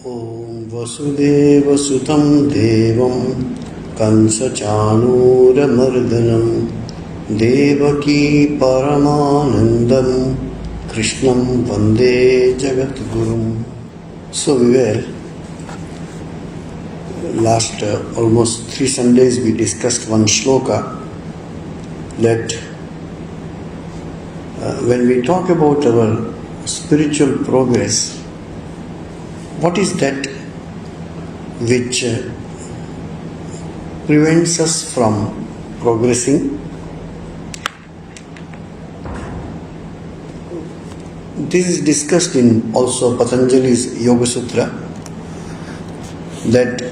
Om Vasudevasutam Devam Kansachanuramardanam Devaki Paramanandam Krishnam Vande Jagatgurum. So we were last almost 3 Sundays we discussed one shloka that when we talk about our spiritual progress, what is that which prevents us from progressing? This is discussed in also Patanjali's Yoga Sutra, that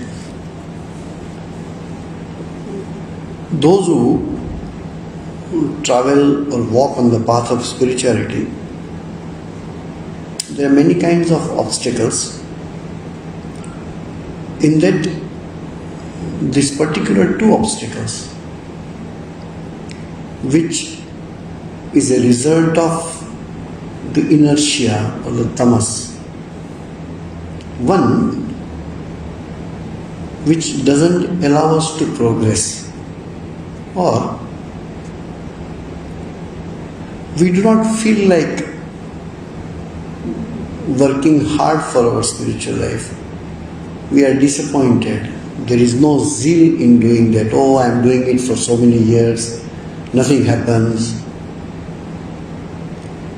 those who travel or walk on the path of spirituality, there are many kinds of obstacles. In that, this particular 2 obstacles, which is a result of the inertia or the tamas. One, which doesn't allow us to progress, or we do not feel like working hard for our spiritual life. We are disappointed. There is no zeal in doing that. Oh, I am doing it for so many years, nothing happens.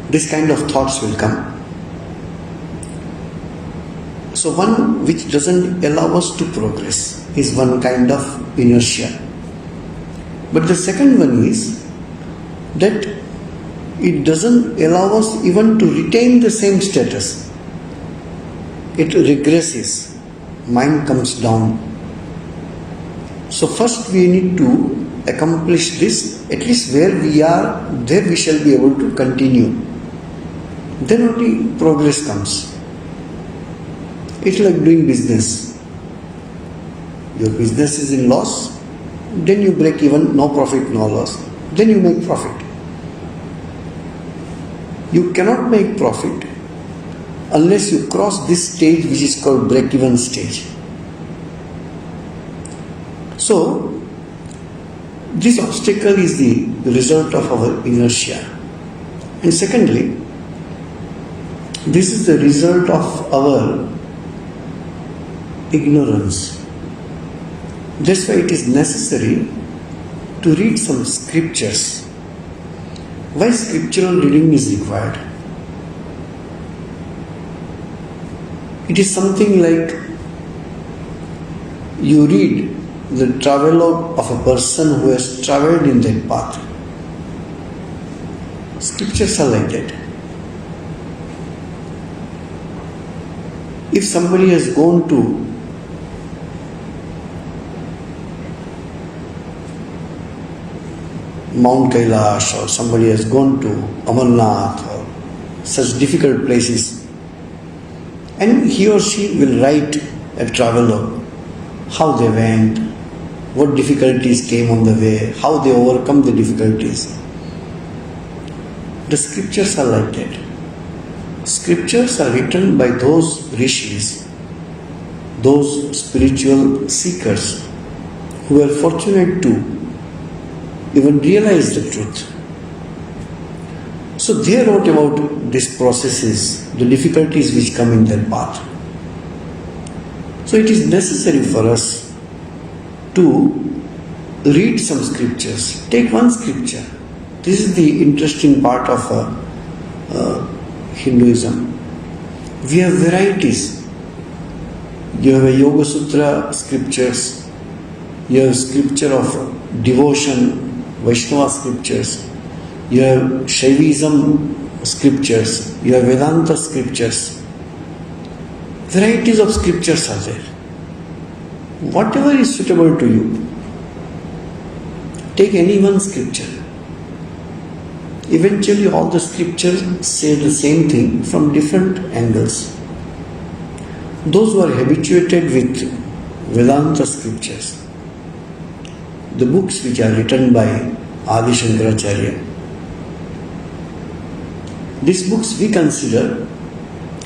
This kind of thoughts will come. So one which doesn't allow us to progress is one kind of inertia. But the second one is that it doesn't allow us even to retain the same status. It regresses. Mind comes down. So first we need to accomplish this. At least where we are, there we shall be able to continue. Then only progress comes. It's like doing business. Your business is in loss, then you break even, no profit, no loss. Then you make profit. You cannot make profit unless you cross this stage which is called break-even stage. So, this obstacle is the result of our inertia. And secondly, this is the result of our ignorance. That's why it is necessary to read some scriptures. Why scriptural reading is required? It is something like you read the travelogue of a person who has travelled in that path. Scriptures are like that. If somebody has gone to Mount Kailash, or somebody has gone to Amarnath or such difficult places, and he or she will write a travelogue, how they went, what difficulties came on the way, how they overcome the difficulties. The scriptures are like that. Scriptures are written by those rishis, those spiritual seekers who are fortunate to even realize the truth. So they wrote about these processes, the difficulties which come in their path. So it is necessary for us to read some scriptures. Take one scripture. This is the interesting part of Hinduism. We have varieties. You have a Yoga Sutra scriptures, you have scripture of devotion, Vaishnava scriptures, you have Shaivism scriptures, you have Vedanta scriptures. Varieties of scriptures are there. Whatever is suitable to you, take any one scripture. Eventually all the scriptures say the same thing from different angles. Those who are habituated with Vedanta scriptures, the books which are written by Adi Shankaracharya, These books we consider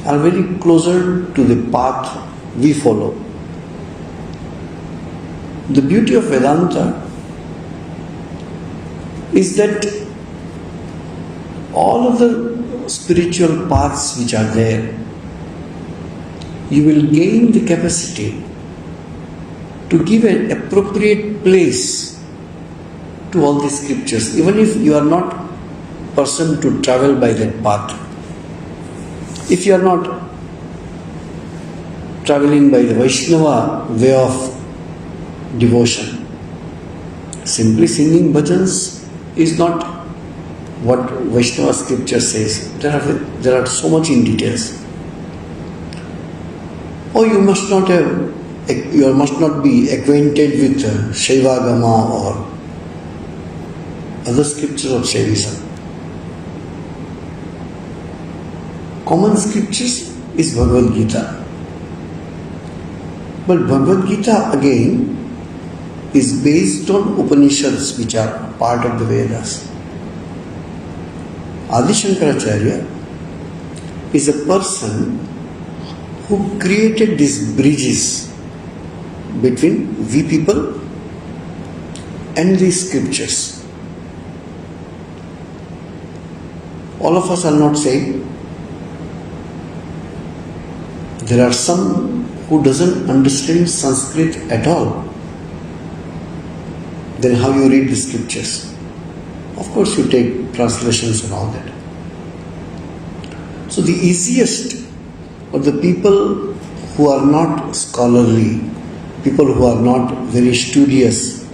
are very closer to the path we follow. The beauty of Vedanta is that all of the spiritual paths which are there, you will gain the capacity to give an appropriate place to all the scriptures, even if you are not person to travel by that path. If you are not traveling by the Vaishnava way of devotion, simply singing bhajans is not what Vaishnava scripture says. There are so much in details. Or you must not be acquainted with Shaivagama or other scriptures of Shaivism. Common scriptures is Bhagavad Gita. But Bhagavad Gita again is based on Upanishads, which are part of the Vedas. Adi Shankaracharya is a person who created these bridges between we people and the scriptures. All of us are not same. There are some who doesn't understand Sanskrit at all. Then how you read the scriptures? Of course you take translations and all that. So the easiest, or the people who are not scholarly, people who are not very studious,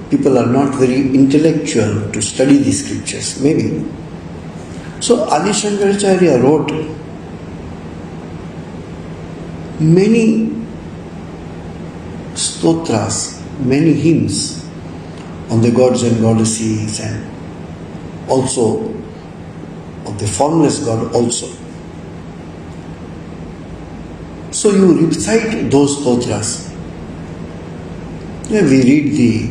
people are not very intellectual to study the scriptures, maybe. So Adi Shankaracharya wrote many stotras, many hymns on the gods and goddesses, and also of the formless God also. So you recite those stotras. Yeah, we read the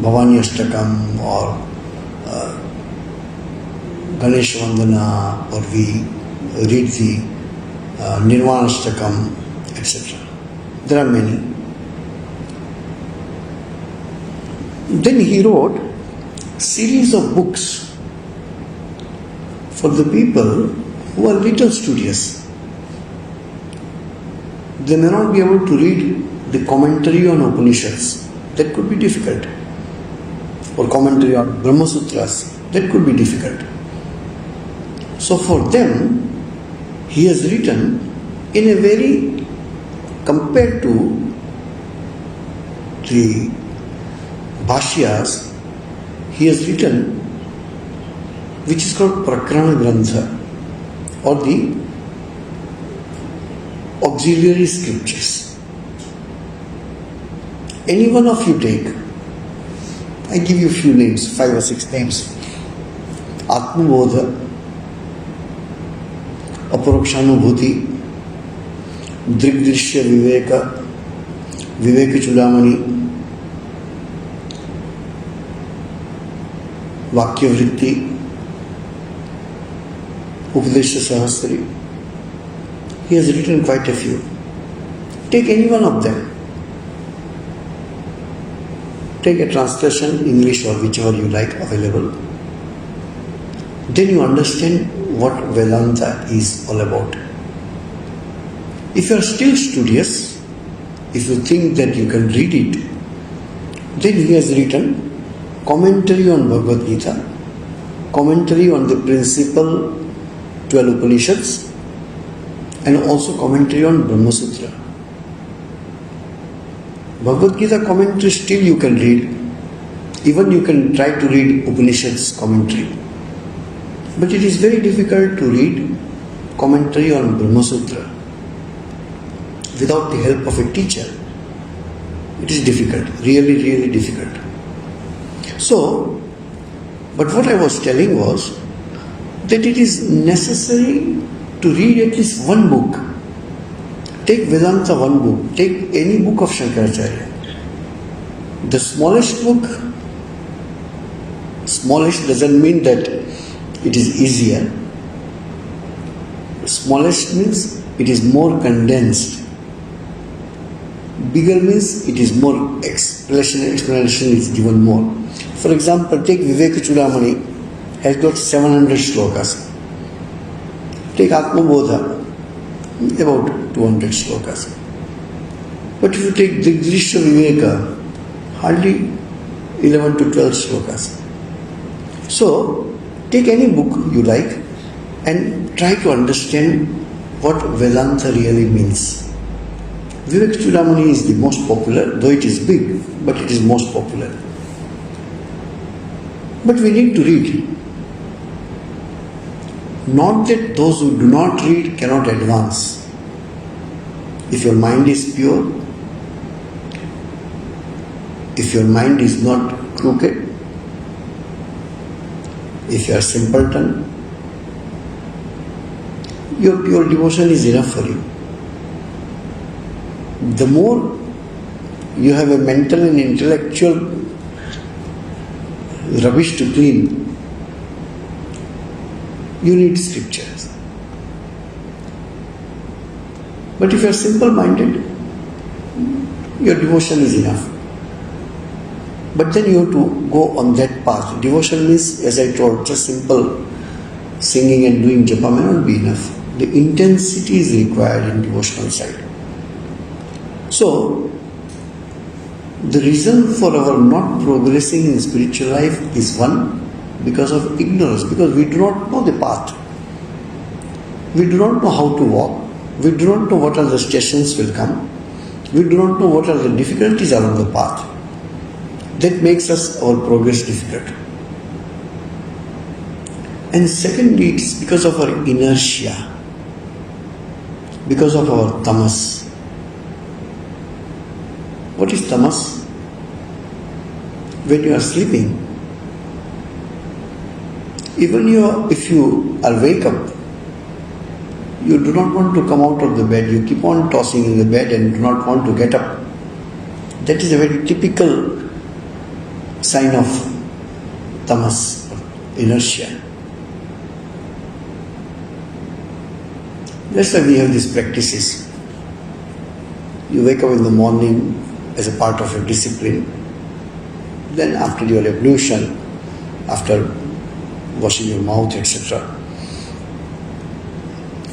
Bhavani Ashtakam or Ganesh Vandana, or we read the Nirvana Ashtakam, etc. There are many. Then he wrote series of books for the people who are little studious. They may not be able to read the commentary on Upanishads. That could be difficult. Or commentary on Brahma Sutras. That could be difficult. So for them, he has written in a very, compared to the Bhashyas, he has written which is called Prakrana Grantha, or the auxiliary scriptures. Any one of you take, I give you a few names, 5 or 6 names. Atmabodha, Aparokshanubhuti, Drigdrishya Viveka, Viveka Chudamani, Vakyavritti, Upadesha Sahasri. He has written quite a few. Take any one of them. Take a translation, English or whichever you like available. Then you understand what Vedanta is all about. If you are still studious, if you think that you can read it, then he has written commentary on Bhagavad Gita, commentary on the principal 12 Upanishads, and also commentary on Brahma Sutra. Bhagavad Gita commentary still you can read. Even you can try to read Upanishads commentary. But it is very difficult to read commentary on Brahma Sutra without the help of a teacher. It is difficult, really, really difficult. So, but what I was telling was that it is necessary to read at least one book. Take Vedanta, one book. Take any book of Shankaracharya. The smallest book, smallest doesn't mean that it is easier. Smallest means it is more condensed. Bigger means it is more explanation is given more. For example, take Vivek Chudamani, has got 700 slokas. Take Atma Bodha, about 200 slokas. But if you take Digdrisha Viveka, hardly 11 to 12 slokas. So, take any book you like and try to understand what Vedanta really means. Vivek Chudamani is the most popular, though it is big, but it is most popular. But we need to read. Not that those who do not read cannot advance. If your mind is pure, if your mind is not crooked, if you are simpleton, your pure devotion is enough for you. The more you have a mental and intellectual rubbish to clean, you need scriptures. But if you are simple-minded, your devotion is enough. But then you have to go on that path. Devotion means, as I told, just simple singing and doing japa may not be enough. The intensity is required in devotional side. So, the reason for our not progressing in spiritual life is one, because of ignorance, because we do not know the path. We do not know how to walk. We do not know what are the stations will come. We do not know what are the difficulties along the path. That makes us our progress difficult. And secondly, it's because of our inertia, because of our tamas. What is tamas? When you are sleeping, even if you are wake up, you do not want to come out of the bed. You keep on tossing in the bed and do not want to get up. That is a very typical sign of tamas, inertia. That's why we have these practices. You wake up in the morning as a part of your discipline. Then after your ablution, after washing your mouth, etc.,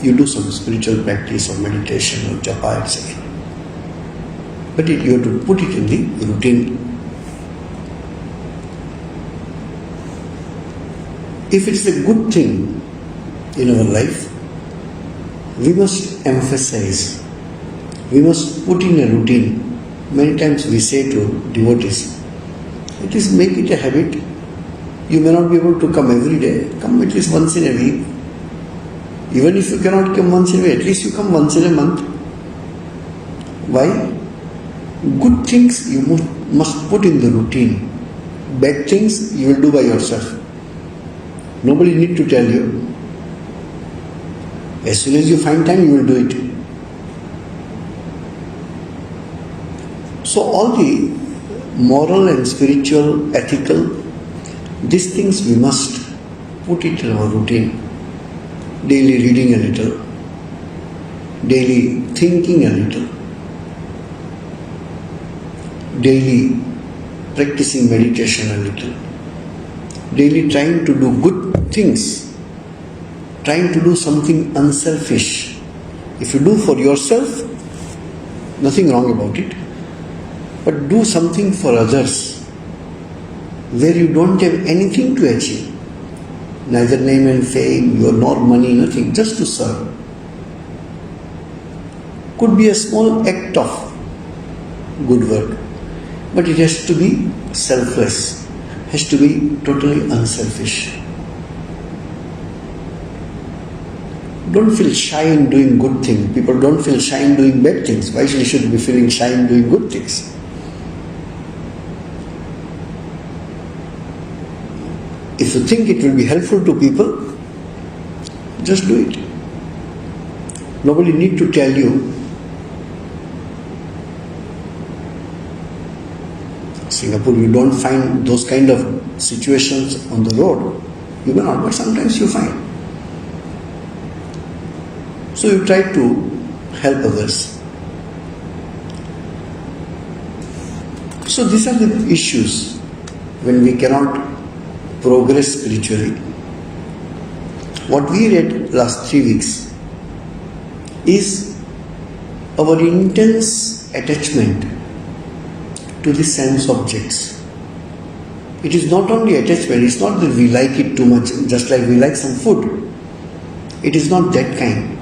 you do some spiritual practice or meditation or japa, etc. But you have to put it in the routine. If it is a good thing in our life, we must emphasize, we must put in a routine. Many times we say to devotees, it is make it a habit. You may not be able to come every day. Come at least once in a week. Even if you cannot come once in a week, at least you come once in a month. Why? Good things you must put in the routine. Bad things you will do by yourself. Nobody need to tell you. As soon as you find time, you will do it. So all the moral and spiritual, ethical, these things we must put it in our routine. Daily reading a little, daily thinking a little, daily practicing meditation a little, daily trying to do good things, trying to do something unselfish. If you do for yourself, nothing wrong about it. But do something for others where you don't have anything to achieve. Neither name and fame, nor money, nothing, just to serve. Could be a small act of good work, but it has to be selfless, has to be totally unselfish. Don't feel shy in doing good things. People don't feel shy in doing bad things. Why should you be feeling shy in doing good things? If you think it will be helpful to people, just do it. Nobody need to tell you. Singapore, you don't find those kind of situations on the road. You may not, but sometimes you find. So you try to help others. So these are the issues when we cannot progress spiritually. What we read last 3 weeks is our intense attachment to the sense objects. It is not only attachment, it's not that we like it too much, just like we like some food. It is not that kind.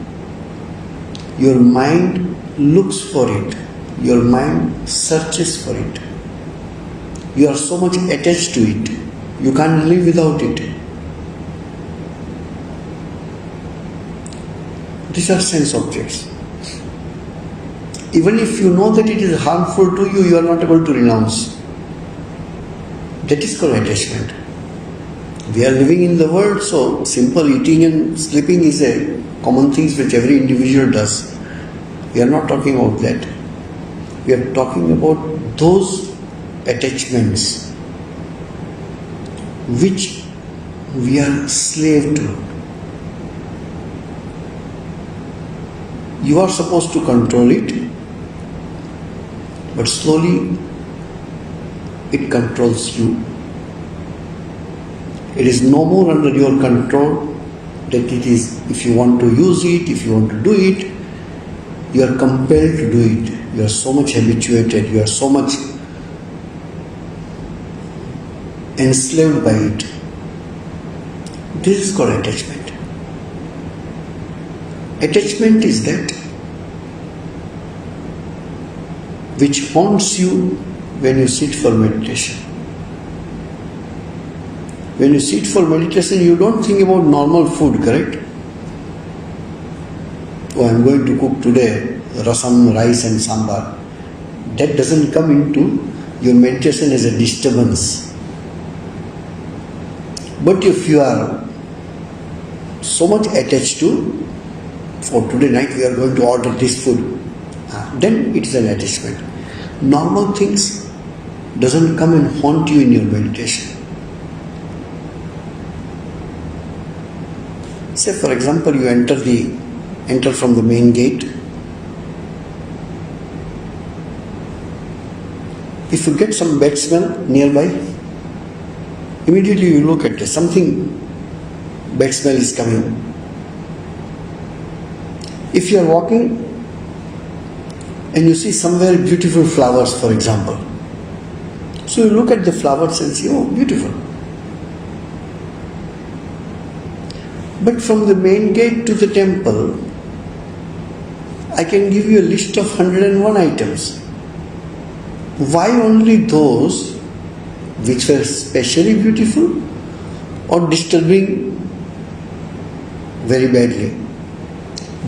Your mind looks for it. Your mind searches for it. You are so much attached to it. You can't live without it. These are sense objects. Even if you know that it is harmful to you, you are not able to renounce. That is called attachment. We are living in the world, so simple eating and sleeping is a common thing which every individual does. We are not talking about that. We are talking about those attachments which we are slave to. You are supposed to control it, but slowly it controls you. It is no more under your control. That it is, if you want to use it, if you want to do it, you are compelled to do it. You are so much habituated, you are so much enslaved by it. This is called attachment. Attachment is that which haunts you when you sit for meditation. When you sit for meditation, you don't think about normal food, correct? Oh, I am going to cook today rasam, rice and sambar. That doesn't come into your meditation as a disturbance. But if you are so much attached to, for today night we are going to order this food, then it is an attachment. Normal things doesn't come and haunt you in your meditation. Say for example, you enter from the main gate. If you get some bad smell nearby, immediately you look at it, something bad smell is coming. If you are walking and you see somewhere beautiful flowers, for example, so you look at the flowers and see, oh, beautiful. But from the main gate to the temple, I can give you a list of 101 items. Why only those which were specially beautiful or disturbing very badly?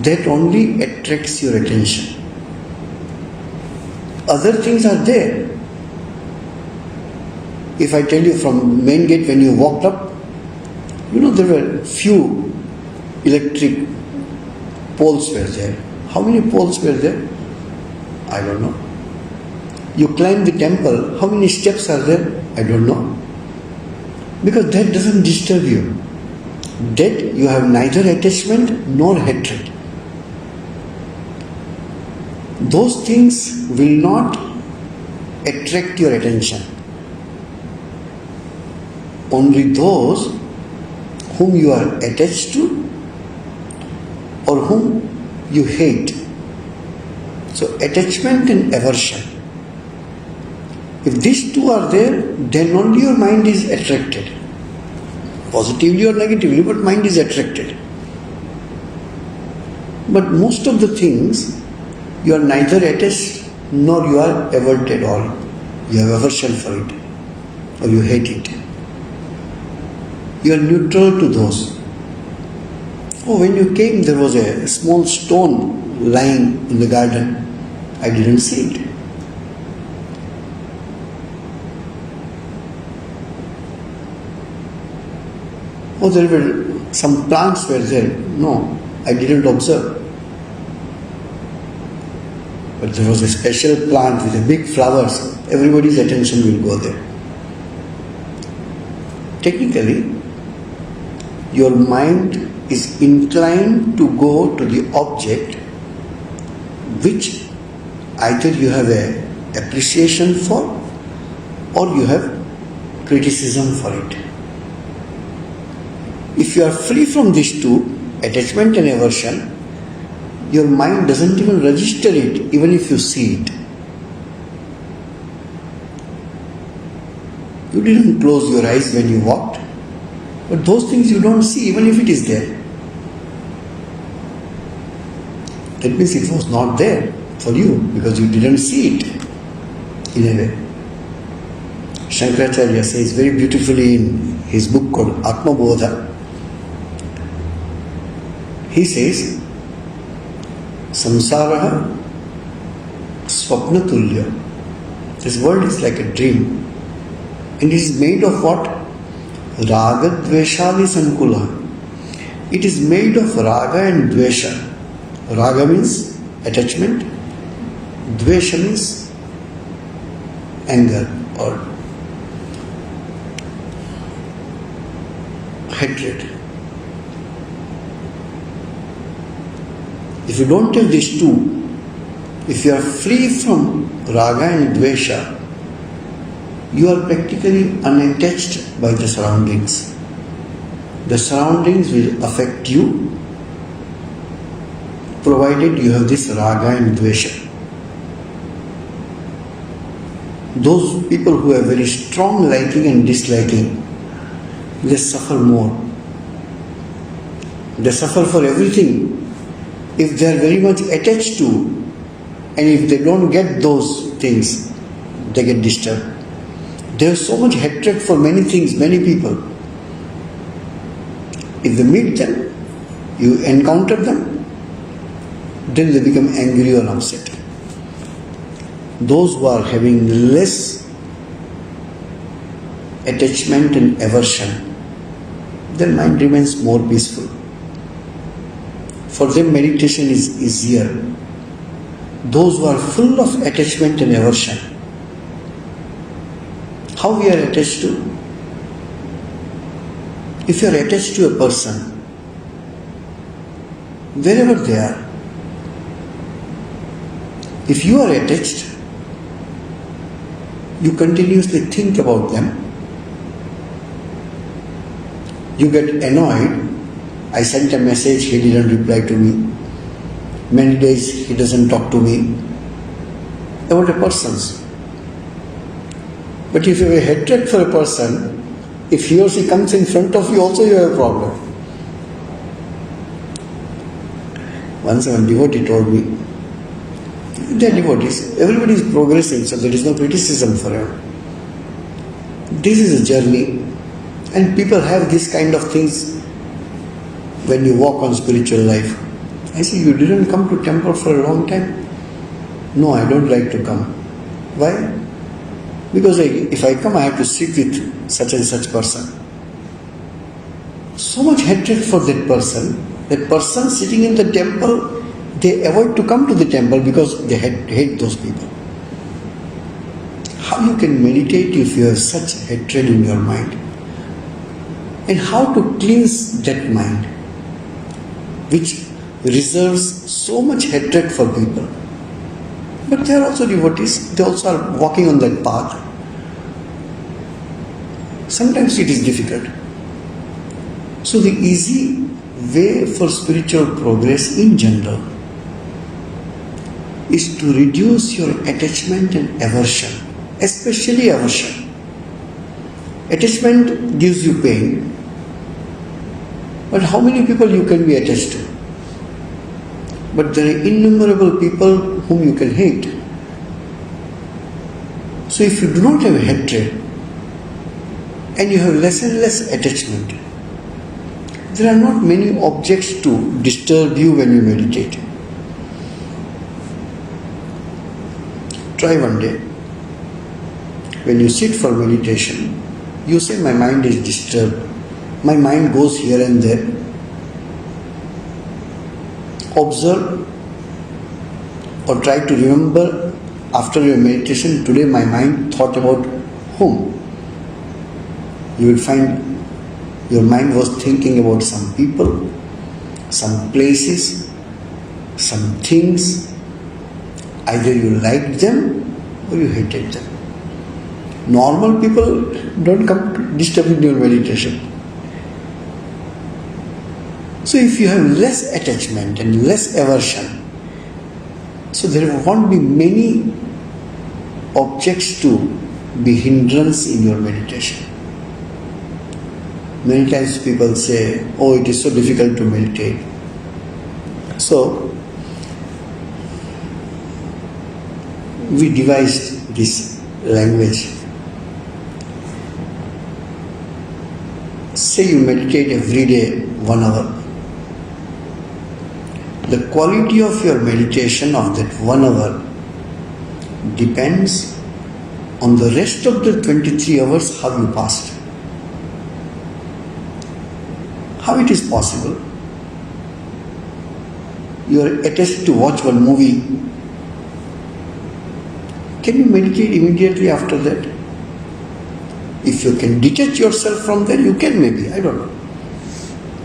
That only attracts your attention. Other things are there. If I tell you from main gate when you walked up, there were few electric poles were there. How many poles were there? I don't know. You climb the temple, how many steps are there? I don't know. Because that doesn't disturb you. That you have neither attachment nor hatred. Those things will not attract your attention. Only those whom you are attached to or whom you hate. So attachment and aversion. If these two are there, then only your mind is attracted. Positively or negatively, but mind is attracted. But most of the things, you are neither attached nor you are averted at all. You have aversion for it or you hate it. You are neutral to those. Oh, when you came, there was a small stone lying in the garden. I didn't see it. Oh, there were some plants were there. No, I didn't observe. But there was a special plant with a big flowers. Everybody's attention will go there. Technically, your mind is inclined to go to the object which either you have a appreciation for or you have criticism for it. If you are free from these two, attachment and aversion, your mind doesn't even register it, even if you see it. You didn't close your eyes when you walked, but those things you don't see, even if it is there. That means it was not there for you because you didn't see it in a way. Shankaracharya says very beautifully in his book called Atma Bodha. He says, Samsaraha Swapna Tulya. This world is like a dream. And it is made of what? Raga Dveshali Sankula. It is made of Raga and Dvesha. Raga means attachment. Dvesha means anger or hatred. If you don't have these two, if you are free from Raga and Dvesha, you are practically unattached by the surroundings. The surroundings will affect you provided you have this Raga and Dvesha. Those people who have very strong liking and disliking, they suffer more. They suffer for everything. If they are very much attached to, and if they don't get those things, they get disturbed. There is so much hatred for many things, many people. If they meet them, you encounter them, then they become angry or upset. Those who are having less attachment and aversion, their mind remains more peaceful. For them, meditation is easier. Those who are full of attachment and aversion, how we are attached to? If you are attached to a person, wherever they are, if you are attached, you continuously think about them. You get annoyed. I sent a message, he didn't reply to me. Many days he doesn't talk to me. About a person. But if you have a hatred for a person, if he or she comes in front of you also you have a problem. Once a devotee told me, they are devotees, everybody is progressing, so there is no criticism for him. This is a journey, and people have this kind of things when you walk on spiritual life. I say, you didn't come to temple for a long time? No, I don't like to come. Why? Because if I come, I have to sit with such and such person. So much hatred for that person sitting in the temple, they avoid to come to the temple because they hate those people. How you can meditate if you have such hatred in your mind? And how to cleanse that mind, which reserves so much hatred for people. But they are also devotees, they also are walking on that path. Sometimes it is difficult. So the easy way for spiritual progress in general is to reduce your attachment and aversion, especially aversion. Attachment gives you pain, but how many people you can be attached to? But there are innumerable people whom you can hate. So if you do not have hatred and you have less and less attachment, there are not many objects to disturb you when you meditate. Try one day. When you sit for meditation, you say, my mind is disturbed. My mind goes here and there. Observe or try to remember after your meditation, today my mind thought about whom? You will find your mind was thinking about some people, some places, some things. Either you liked them or you hated them. Normal people don't come to disturb your meditation. So if you have less attachment and less aversion, so there won't be many objects to be hindrance in your meditation. Many times people say, oh, it is so difficult to meditate. So, we devised this language. Say you meditate every day 1 hour. The quality of your meditation of that 1 hour depends on the rest of the 23 hours how you passed. How it is possible? You are attached to watch one movie. Can you meditate immediately after that? If you can detach yourself from that, you can maybe, I don't know.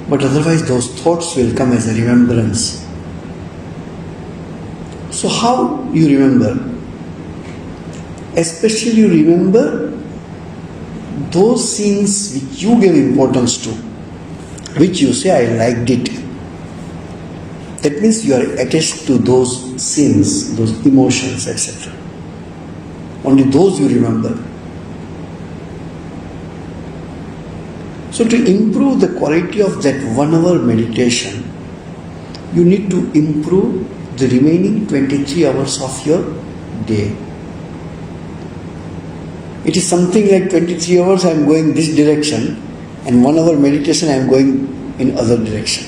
But otherwise those thoughts will come as a remembrance. So how you remember? Especially you remember those scenes which you gave importance to, which you say, I liked it. That means you are attached to those scenes, those emotions, etc. Only those you remember. So to improve the quality of that 1 hour meditation, you need to improve the remaining 23 hours of your day. It is something like 23 hours I am going this direction and 1 hour meditation I am going in other direction.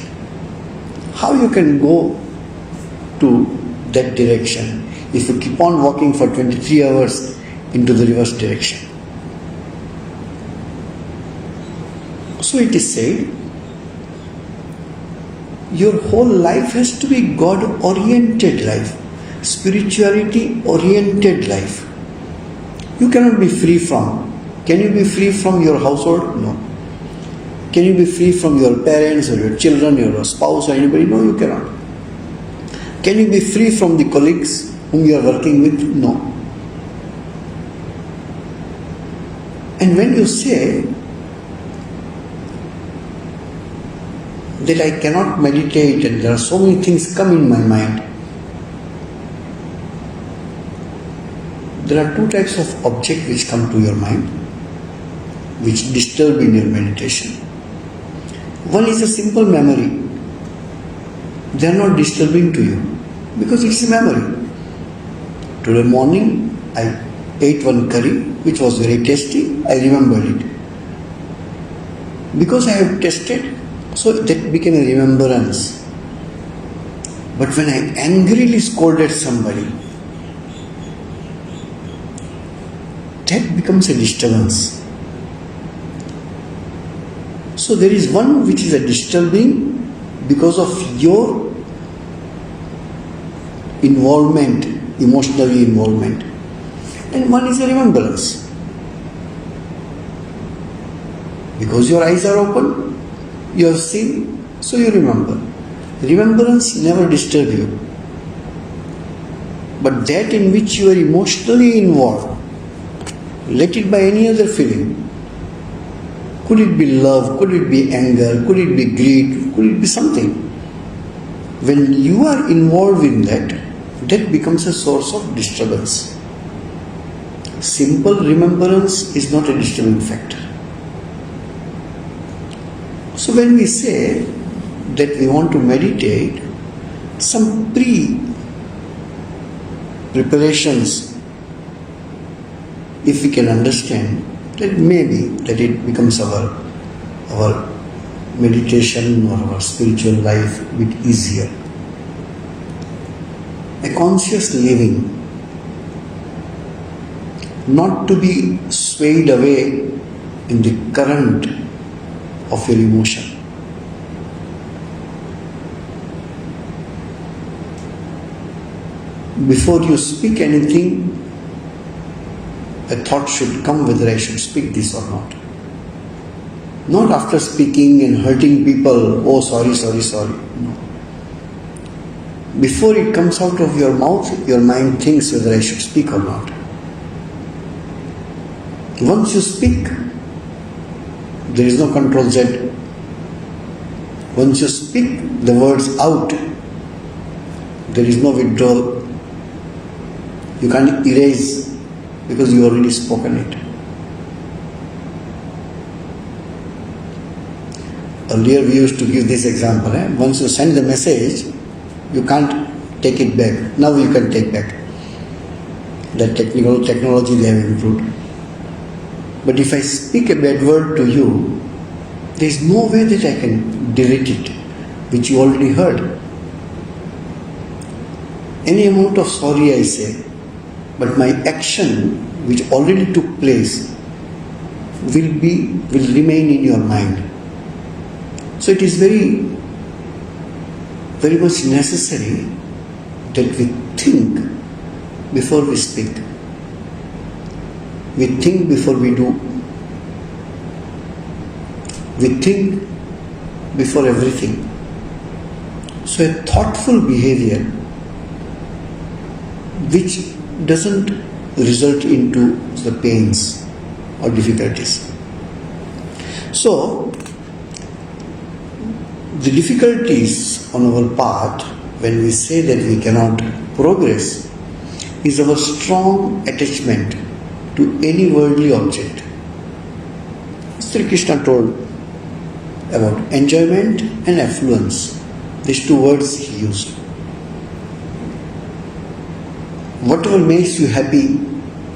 How you can go to that direction if you keep on walking for 23 hours into the reverse direction? So it is said, your whole life has to be God-oriented life, spirituality-oriented life. You cannot be free from. Can you be free from your household? No. Can you be free from your parents or your children, your spouse or anybody? No, you cannot. Can you be free from the colleagues whom you are working with? No. And when you say that I cannot meditate and there are so many things come in my mind, there are two types of objects which come to your mind, which disturb in your meditation. One is a simple memory. They are not disturbing to you because it's a memory. Today morning I ate one curry which was very tasty. I remembered it. Because I have tasted, so that became a remembrance. But when I angrily scolded somebody, that becomes a disturbance. So there is one which is a disturbing because of your involvement, emotionally involvement. And one is a remembrance. Because your eyes are open, you have seen, so you remember. Remembrance never disturb you. But that in which you are emotionally involved, let it by any other feeling. Could it be love? Could it be anger? Could it be greed? Could it be something? When you are involved in that, that becomes a source of disturbance. Simple remembrance is not a disturbing factor. So when we say that we want to meditate, some preparations, if we can understand, that maybe that it becomes our meditation or our spiritual life a bit easier. A conscious living, not to be swayed away in the current of your emotion. Before you speak anything, a thought should come whether I should speak this or not. Not after speaking and hurting people, oh sorry. No. Before it comes out of your mouth, your mind thinks whether I should speak or not. Once you speak, there is no control Z. Once you speak the words out, there is no withdrawal. You can't erase because you already spoken it. Earlier we used to give this example. Once you send the message, you can't take it back. Now you can take back. That technology they have improved. But if I speak a bad word to you, there is no way that I can delete it, which you already heard. Any amount of sorry I say, but my action, which already took place, will remain in your mind. So it is very, very much necessary that we think before we speak. We think before we do. We think before everything. So a thoughtful behavior which doesn't result into the pains or difficulties. So, the difficulties on our path when we say that we cannot progress is our strong attachment to any worldly object. Sri Krishna told about enjoyment and affluence. These two words he used. Whatever makes you happy,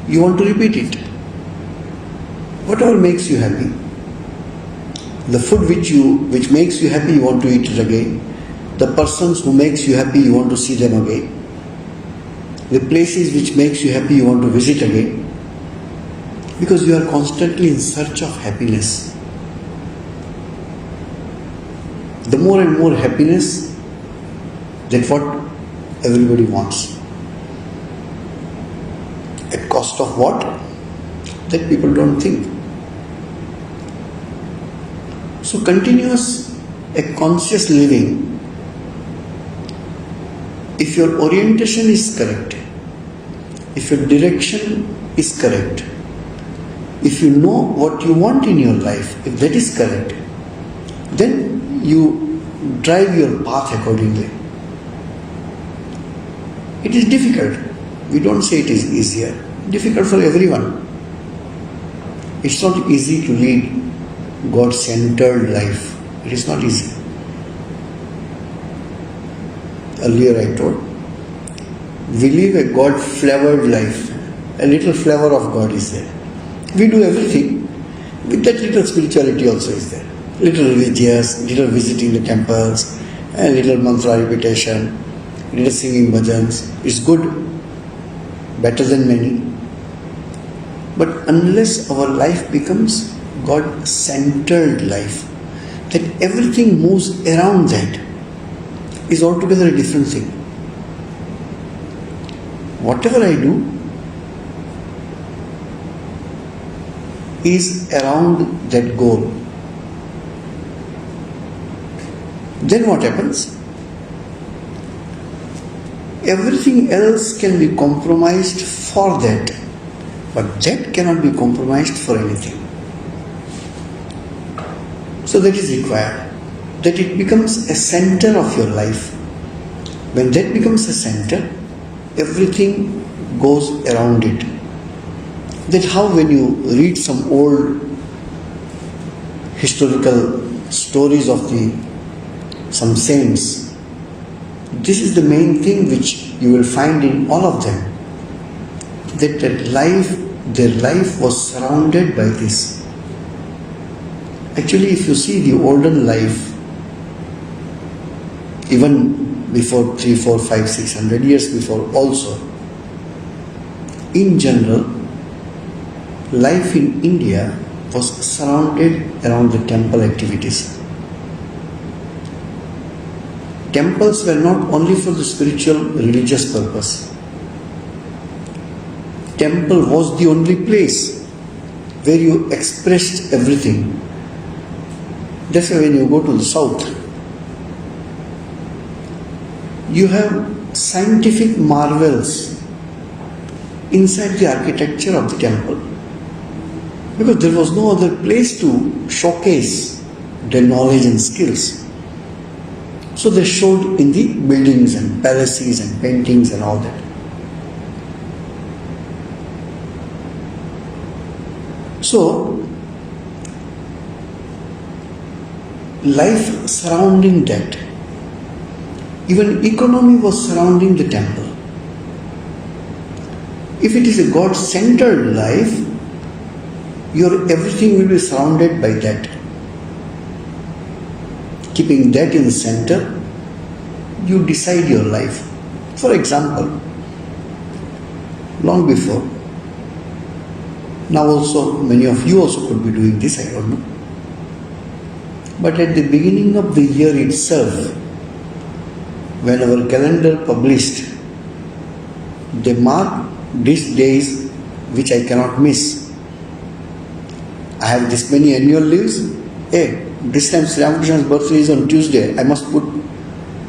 you want to repeat it. Whatever makes you happy. The food which makes you happy, you want to eat it again. The persons who makes you happy, you want to see them again. The places which makes you happy, you want to visit again. Because you are constantly in search of happiness. The more and more happiness, that's what everybody wants. At cost of what? That people don't think. So continuous, a conscious living, if your orientation is correct, if your direction is correct, if you know what you want in your life, if that is correct, then you drive your path accordingly. It is difficult. We don't say it is easier. Difficult for everyone. It's not easy to lead God-centered life. It is not easy. Earlier I told, we live a God-flavored life. A little flavor of God is there. We do everything. With that little spirituality also is there. Little religious, little visiting the temples, a little mantra repetition, little singing bhajans. It's good, better than many. But unless our life becomes God-centered life, that everything moves around that, is altogether a different thing. Whatever I do is around that goal. Then what happens? Everything else can be compromised for that, but that cannot be compromised for anything. So that is required, that it becomes a center of your life. When that becomes a center, everything goes around it. That's how when you read some old historical stories of some saints, this is the main thing which you will find in all of them. That their life was surrounded by this. Actually, if you see the olden life, even before 3, 4, 5, 600 years before also, in general, life in India was surrounded around the temple activities. Temples were not only for the spiritual, religious purpose. Temple was the only place where you expressed everything. That's why when you go to the south, you have scientific marvels inside the architecture of the temple. Because there was no other place to showcase their knowledge and skills. So they showed in the buildings and palaces and paintings and all that. So, life surrounding that, even economy was surrounding the temple. If it is a God-centered life, your everything will be surrounded by that. Keeping that in the center, you decide your life. For example, long before, now also many of you also could be doing this, I don't know. But at the beginning of the year itself, when our calendar published, they mark these days which I cannot miss. I have this many annual leaves. Hey, this time Sri Ramakrishna's birthday is on Tuesday. I must put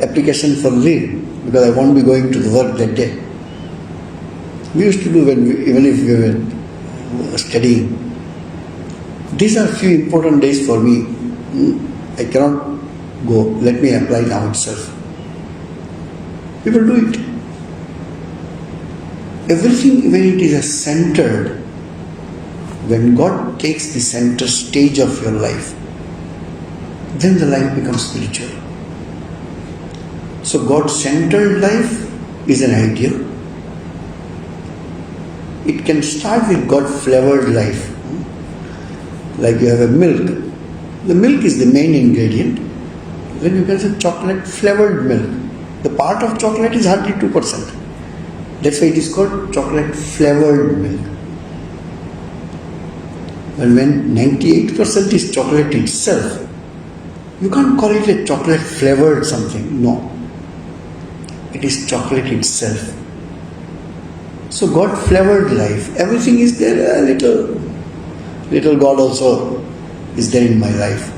application for leave because I won't be going to the work that day. We used to do even if we were studying. These are few important days for me. I cannot go. Let me apply now itself. People do it. Everything when it is centered, when God takes the center stage of your life, then the life becomes spiritual. So God-centered life is an ideal. It can start with God-flavored life. Like you have a milk. The milk is the main ingredient. Then you can say chocolate-flavored milk. The part of chocolate is hardly 2%. That's why it is called chocolate-flavored milk. And when 98% is chocolate itself, you can't call it a chocolate-flavored something. No. It is chocolate itself. So God-flavored life, everything is there. A little God also is there in my life.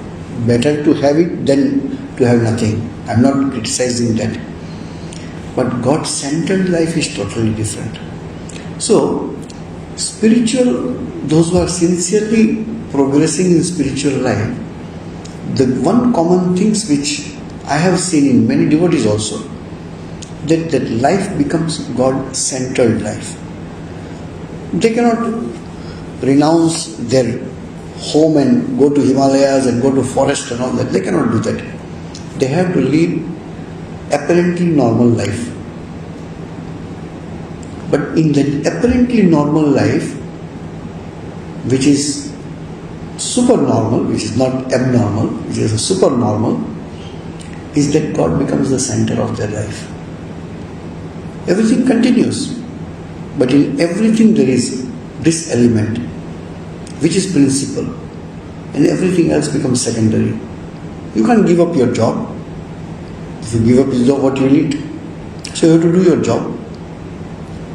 Better to have it than to have nothing. I'm not criticizing that. But God-centered life is totally different. So, spiritual, those who are sincerely progressing in spiritual life, the one common things which I have seen in many devotees also, that life becomes God-centered life. They cannot renounce their home and go to Himalayas and go to forest and all that. They cannot do that. They have to lead apparently normal life. But in that apparently normal life, which is supernormal, which is not abnormal, which is a supernormal, is that God becomes the center of their life. Everything continues, but in everything there is this element, which is principal, and everything else becomes secondary. You can't give up your job. If you give up your job, what you need? So you have to do your job.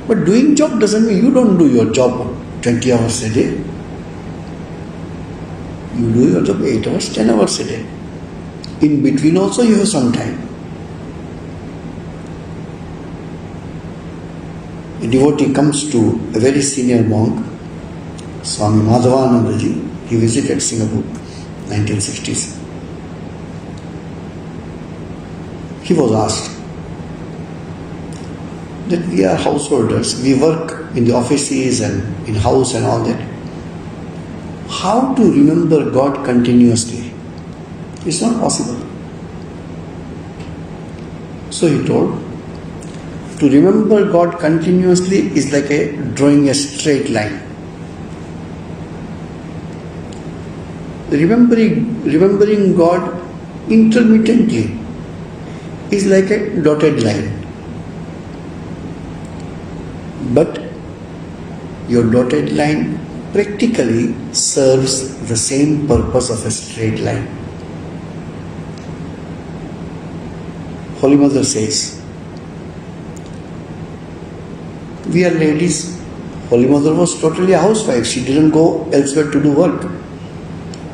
But doing job doesn't mean you don't do your job 20 hours a day. You do your job 8 hours, 10 hours a day. In between also you have some time. A devotee comes to a very senior monk, Swami Madhavanandaji. He visited Singapore, 1960s. He was asked that we are householders, we work in the offices and in house and all that. How to remember God continuously? It's not possible. So he told, to remember God continuously is like drawing a straight line. Remembering God intermittently is like a dotted line. But your dotted line practically serves the same purpose of a straight line. Holy Mother says, we are ladies. Holy Mother was totally a housewife. She didn't go elsewhere to do work.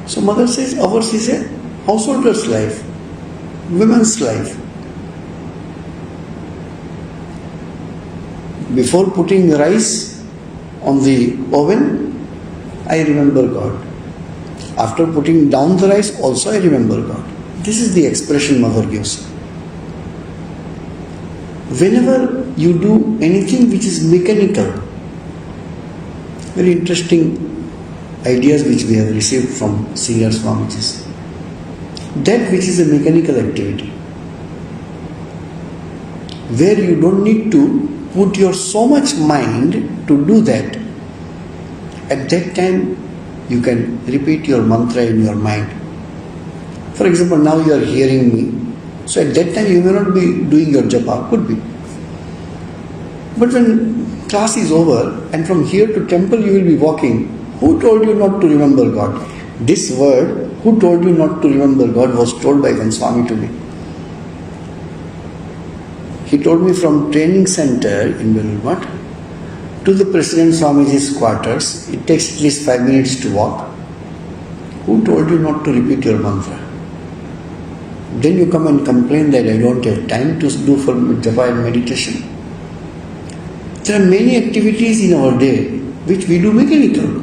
So Mother says, ours is a householder's life, women's life. Before putting rice on the oven, I remember God. After putting down the rice, also I remember God. This is the expression Mother gives. Whenever you do anything which is mechanical, very interesting ideas which we have received from senior Swamijis. That which is a mechanical activity, where you don't need to put your so much mind to do that, at that time you can repeat your mantra in your mind. For example, now you are hearing me, so at that time you may not be doing your japa, could be. But when class is over and from here to temple you will be walking, who told you not to remember God? This word, who told you not to remember God, was told by one Swami to me. He told me from training center in Belur to the President Swamiji's quarters, it takes at least 5 minutes to walk. Who told you not to repeat your mantra? Then you come and complain that I don't have time to do for japa and meditation. There are many activities in our day which we do mechanical.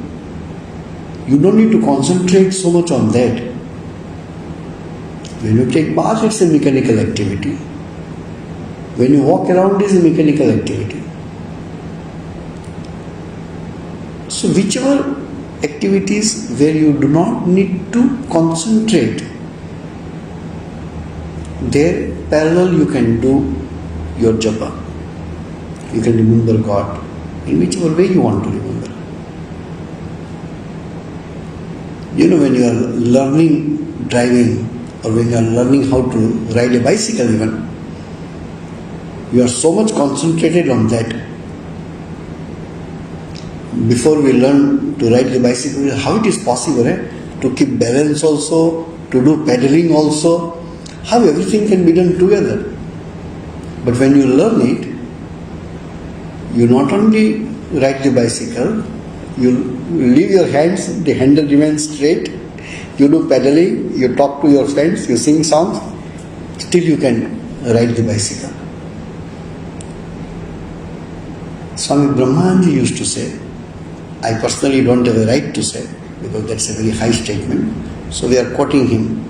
You don't need to concentrate so much on that. When you take bath, it's a mechanical activity. When you walk around, it's a mechanical activity. So whichever activities where you do not need to concentrate, there parallel you can do your japa. You can remember God in whichever way you want to remember. You know, when you are learning driving or when you are learning how to ride a bicycle even, you are so much concentrated on that. Before we learn to ride the bicycle, how it is possible to keep balance also, to do pedaling also, how everything can be done together. But when you learn it, you not only ride the bicycle, you leave your hands, the handle remains straight, you do pedaling, you talk to your friends, you sing songs, still you can ride the bicycle. Swami Brahmanji used to say, I personally don't have a right to say, because that's a very high statement, so we are quoting him.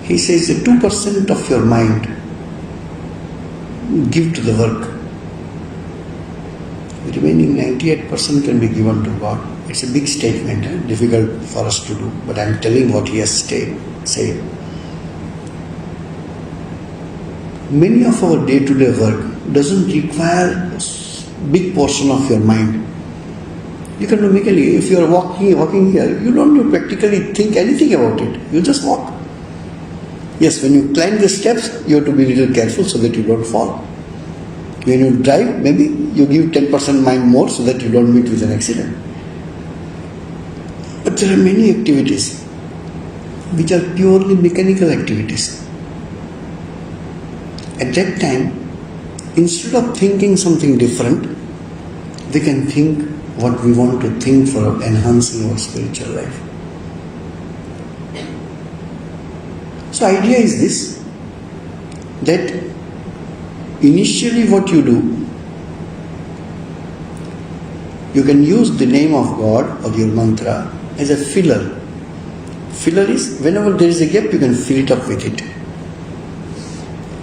He says, 2% of your mind give to the work. The remaining 98% can be given to God. It's a big statement, difficult for us to do, but I'm telling what he has said. Many of our day-to-day work doesn't require a big portion of your mind. You can do mechanically. If you are walking here, you don't have to practically think anything about it. You just walk. Yes, when you climb the steps, you have to be a little careful so that you don't fall. When you drive, maybe you give 10% mind more so that you don't meet with an accident. But there are many activities which are purely mechanical activities. At that time, instead of thinking something different, we can think what we want to think for enhancing our spiritual life. So idea is this, that initially what you do, you can use the name of God or your mantra as a filler. Filler is whenever there is a gap, you can fill it up with it.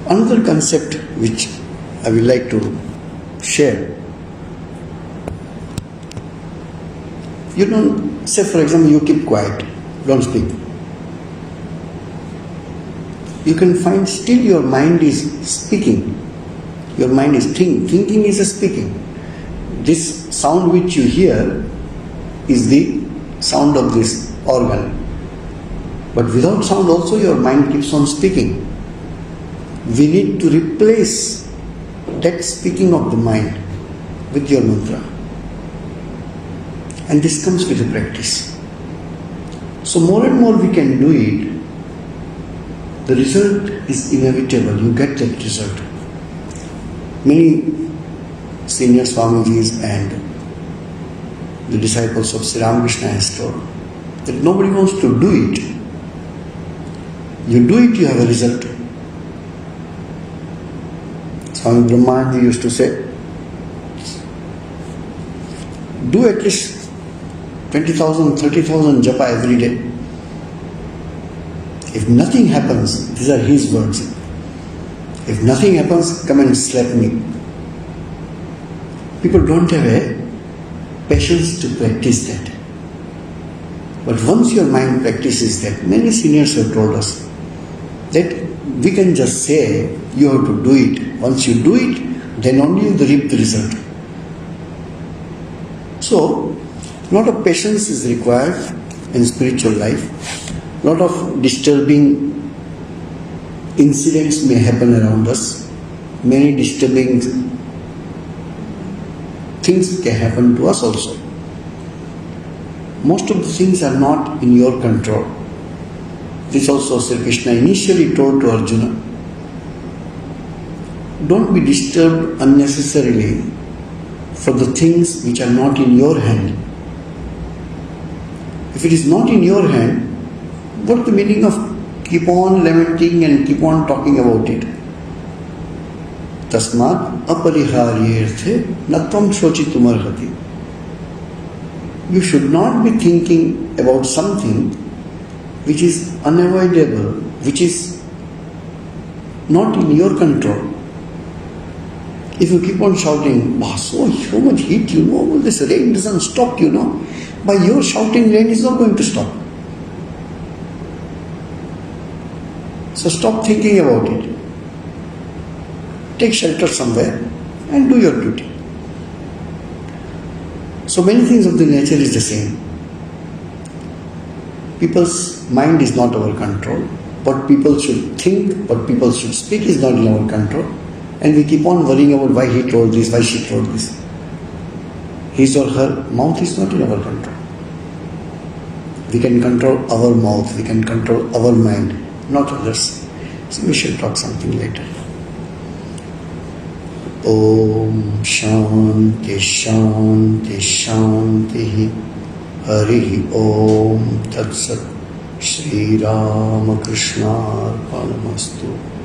Another concept which I would like to share. You don't say, for example, you keep quiet, don't speak. You can find still your mind is speaking. Your mind is thinking. Thinking is a speaking. This sound which you hear is the sound of this organ. But without sound also your mind keeps on speaking. We need to replace that speaking of the mind with your mantra. And this comes with the practice. So more and more we can do it. The result is inevitable. You get that result. Many senior Swamijis and the disciples of Sri Ramakrishna has told that nobody wants to do it. You do it, you have a result. Swami Brahmanji used to say, do at least 20,000, 30,000 japa every day. If nothing happens, these are his words. If nothing happens, come and slap me. People don't have a patience to practice that. But once your mind practices that, many seniors have told us that we can just say you have to do it. Once you do it, then only you reap the result. So, lot of patience is required in spiritual life. Lot of disturbing incidents may happen around us. Many disturbing things can happen to us also. Most of the things are not in your control. This also Sri Krishna initially told to Arjuna. Don't be disturbed unnecessarily for the things which are not in your hand. If it is not in your hand, what's the meaning of keep on lamenting and keep on talking about it? Tasmat apariharyerthe natvam shochitumarhati. You should not be thinking about something which is unavoidable, which is not in your control. If you keep on shouting, so much heat, this rain doesn't stop, By your shouting, rain is not going to stop. So stop thinking about it. Take shelter somewhere and do your duty. So many things of the nature is the same. People's mind is not our control. What people should think, what people should speak is not in our control. And we keep on worrying about why he told this, why she told this. His or her mouth is not in our control. We can control our mouth, we can control our mind, not others. So we should talk something later. Om Shanti Shanti Shanti Hari Om Tat Sat Sri Ramakrishna Arpanamastu.